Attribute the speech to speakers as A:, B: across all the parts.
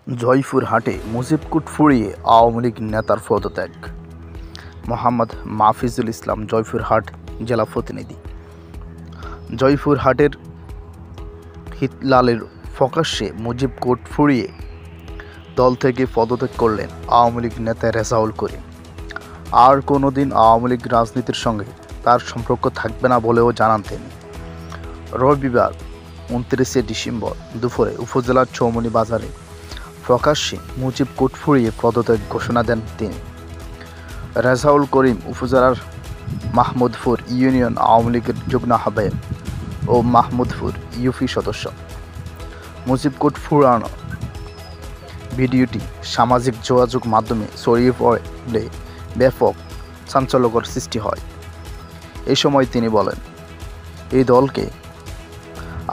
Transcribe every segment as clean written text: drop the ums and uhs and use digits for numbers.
A: জয়পুরহাটে মুজিবকুট ফুরিয়ে আওয়ামী লীগ নেতার পদত্যাগ। মোহাম্মদ মাহফিজুল ইসলাম, জয়পুরহাট জেলা প্রতিনিধি। জয়পুরহাটের হিতলালের প্রকাশ্যে মুজিবকুট ফুরিয়ে দল থেকে পদত্যাগ করলেন আওয়ামী লীগ নেতা রেজাউল করিম। আর কোনোদিন আওয়ামী লীগ রাজনীতির সঙ্গে তার সম্পর্ক থাকবে না বলেও জানান তিনি। রবিবার 29 ডিসেম্বর দুপুরে উপজেলার চৌমনি বাজারে প্রকাশ্যে মুজিবকুট ফুরিয়ে পদত্যাগ ঘোষণা দেন তিনি। রেজাউল করিম উপজেলার মাহমুদপুর ইউনিয়ন আওয়ামী লীগের যুগ্ম আহ্বায়ক ও মাহমুদপুর ইউপি সদস্য। মুজিবকুট ফুরানো ভিডিওটি সামাজিক যোগাযোগ মাধ্যমে ছড়িয়ে পড়লে ব্যাপক চাঞ্চল্যকর সৃষ্টি হয়। এই সময় তিনি বলেন, এই দলকে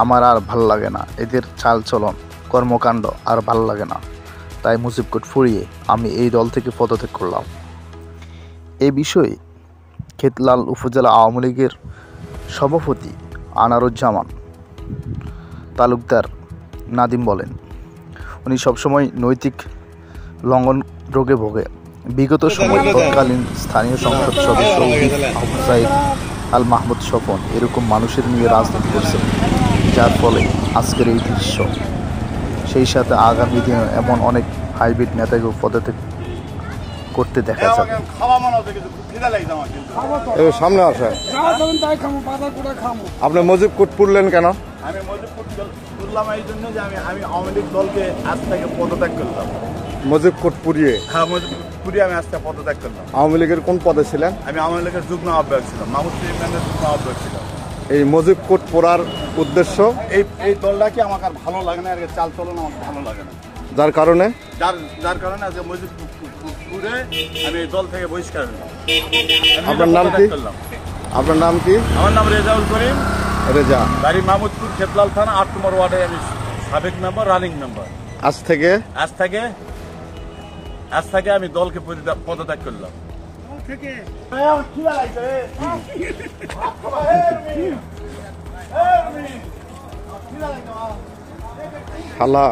A: আমার আর ভাল লাগে না, এদের চালচলন কর্মকাণ্ড আর ভাল লাগে না, তাই মুজিবকুট ফুরিয়ে আমি এই দল থেকে পদত্যাগ করলাম। এ বিষয়ে হিতলাল উপজেলা আওয়ামী লীগের সভাপতি আনারুজ্জামান তালুকদার নাদিম বলেন, উনি সবসময় নৈতিক লঙ্ঘন রোগে ভোগে। বিগত সময় তৎকালীন স্থানীয় সংসদ সদস্য আবু সাইদ আল মাহমুদ স্বপন এরকম মানুষের নিয়ে রাজনীতি করছে, যার ফলে আজকের এই দৃশ্য। সেই সাথে আগামী দিনে এমন অনেক হাইব্রিড নেতাকে পদত্যাগ করতে দেখা যাবে।
B: সামনে আসে আপনি মুজিবকুট পুরলেন কেন?
C: আমি মুজিবকুট তুললাম এই জন্য যে আমি আওয়ামী লীগ দলকে আজ থেকে পদত্যাগ করলাম।
B: মুজিবকুট পুরিয়ে?
C: হ্যাঁ, মুজিবকুট পুরিয়ে আমি আজ থেকে পদত্যাগ করলাম।
B: আওয়ামী লীগের কোন পদে ছিলেন?
C: আমি আওয়ামী লীগের যুগ্ম আহ্বায়ক ছিলাম, মাহমুদপুর ইউনিয়নের যুগ্ম আহ্বায়ক ছিলাম।
B: এই মুজিবকুট পোড়ার উদ্দেশ্য?
C: এই দলটাকে আমার আর ভালো লাগে না, আর চাল চলন আমার ভালো লাগে না,
B: যার কারণে
C: আজকে মুজিবকুট পুরে আমি এই দল থেকে বহিষ্কার হলাম।
B: আপনার নাম কি? আপনার নাম কি?
C: আমার নাম রেজাউল করিম,
B: রেজা,
C: বাড়ি মাহমুদপুর, খেতলাল থানা, 8 নম্বর ওয়ার্ডে আমি সাবেক মেম্বার, রানিং মেম্বার।
B: আজ থেকে
C: আমি দলকে পদত্যাগ করলাম।
B: খালা